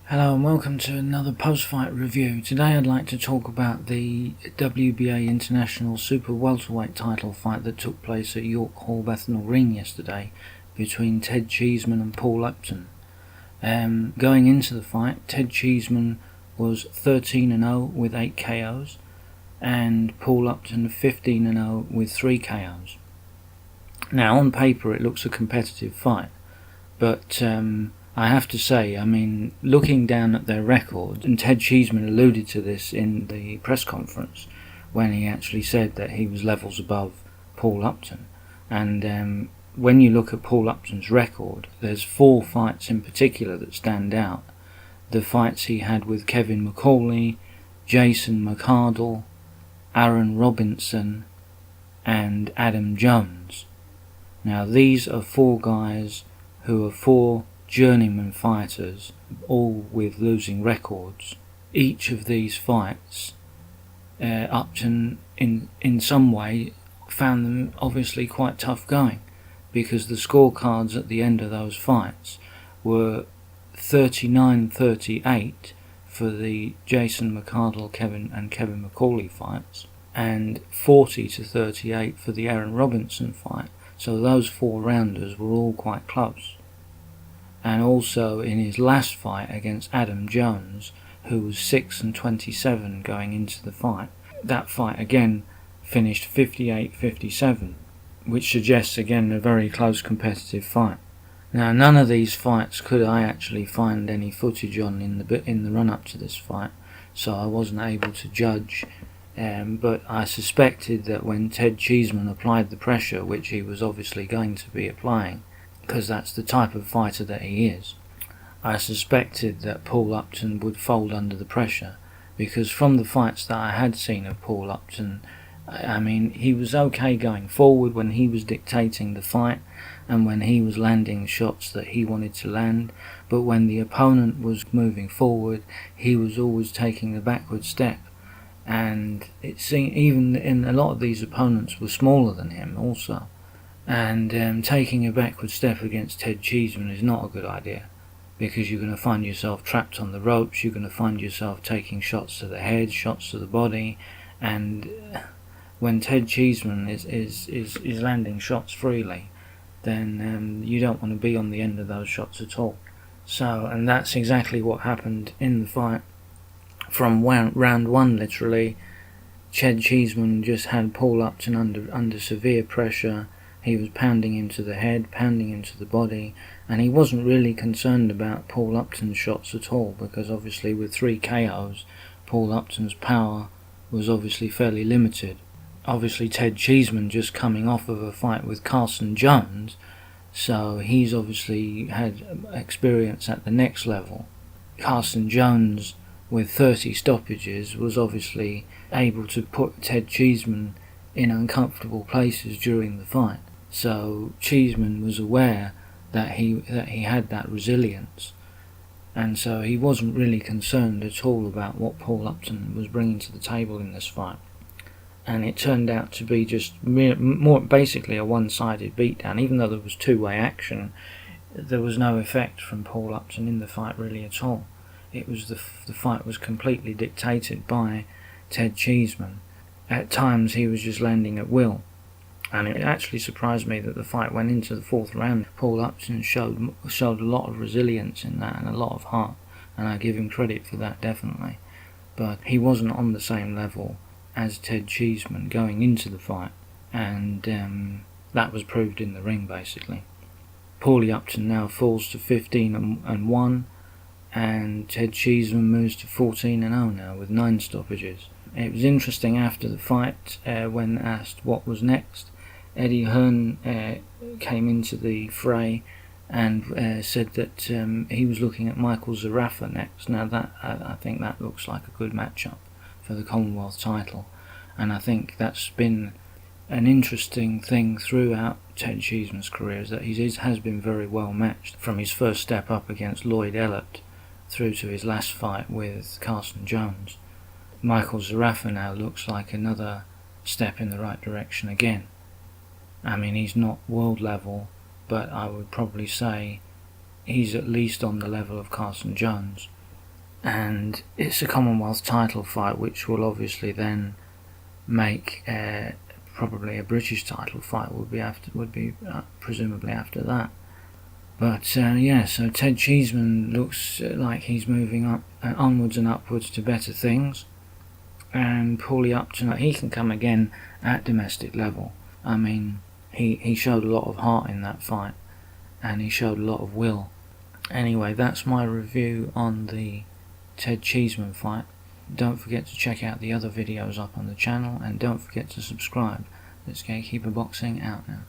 Hello and welcome to another post-fight review. Today I'd like to talk about the WBA International Super Welterweight title fight that took place at York Hall, Bethnal Green yesterday between Ted Cheeseman and Paul Upton. Going into the fight, Ted Cheeseman was 13-0 with 8 KOs and Paul Upton 15-0 with 3 KOs. Now on paper it looks a competitive fight, but I have to say, looking down at their record, and Ted Cheeseman alluded to this in the press conference when he actually said that he was levels above Paul Upton. And when you look at Paul Upton's record, there's 4 fights in particular that stand out. The fights he had with Kevin McCauley, Jason McArdle, Aaron Robinson, and Adam Jones. Now these are 4 guys who are 4 journeyman fighters, all with losing records. Each of these fights, Upton in some way found them obviously quite tough going, because the scorecards at the end of those fights were 39-38 for the Jason McArdle Kevin McCauley fights, and 40-38 for the Aaron Robinson fight. So those 4 rounders were all quite close. And also in his last fight against Adam Jones, who was 6-27 going into the fight, that fight again finished 58-57, which suggests again a very close competitive fight. Now none of these fights could I actually find any footage on in the run-up to this fight, so I wasn't able to judge, but I suspected that when Ted Cheeseman applied the pressure, which he was obviously going to be applying, because that's the type of fighter that he is, I suspected that Paul Upton would fold under the pressure, because from the fights that I had seen of Paul Upton, he was okay going forward when he was dictating the fight and when he was landing shots that he wanted to land, but when the opponent was moving forward, he was always taking the backward step. And it seemed even in a lot of these opponents were smaller than him also. And taking a backward step against Ted Cheeseman is not a good idea, because you're going to find yourself trapped on the ropes, you're going to find yourself taking shots to the head, shots to the body, and when Ted Cheeseman is landing shots freely, then you don't want to be on the end of those shots at all. So, and that's exactly what happened in the fight. From round 1 literally, Ted Cheeseman just had Paul Upton under severe pressure. He was pounding him to the head, pounding him to the body, and he wasn't really concerned about Paul Upton's shots at all, because obviously with 3 KOs, Paul Upton's power was obviously fairly limited. Obviously Ted Cheeseman just coming off of a fight with Carson Jones, so he's obviously had experience at the next level. Carson Jones, with 30 stoppages, was obviously able to put Ted Cheeseman in uncomfortable places during the fight. So Cheeseman was aware that he had that resilience, and so he wasn't really concerned at all about what Paul Upton was bringing to the table in this fight. And it turned out to be just more basically a one-sided beatdown. Even though there was 2-way action, there was no effect from Paul Upton in the fight really at all. It was the fight was completely dictated by Ted Cheeseman. At times he was just landing at will. And it actually surprised me that the fight went into the 4th round. Paul Upton showed a lot of resilience in that and a lot of heart, and I give him credit for that definitely. But he wasn't on the same level as Ted Cheeseman going into the fight, and that was proved in the ring basically. Paulie Upton now falls to 15-1, and Ted Cheeseman moves to 14-0 now with 9 stoppages. It was interesting after the fight, when asked what was next, Eddie Hearn came into the fray and said that he was looking at Michael Zarafa next. Now that I think that looks like a good matchup for the Commonwealth title, and I think that's been an interesting thing throughout Ted Cheeseman's career, is that he has been very well matched from his first step up against Lloyd Ellett through to his last fight with Carson Jones. Michael Zarafa now looks like another step in the right direction again. He's not world level, but I would probably say he's at least on the level of Carson Jones. and it's a Commonwealth title fight, which will obviously then make probably a British title fight would be presumably after that. But yeah, so Ted Cheeseman looks like he's moving up onwards and upwards to better things, and Paul Upton, he can come again at domestic level. I mean, he showed a lot of heart in that fight, and he showed a lot of will. Anyway, that's my review on the Ted Cheeseman fight. Don't forget to check out the other videos up on the channel, and don't forget to subscribe. It's Gatekeeper Boxing out now.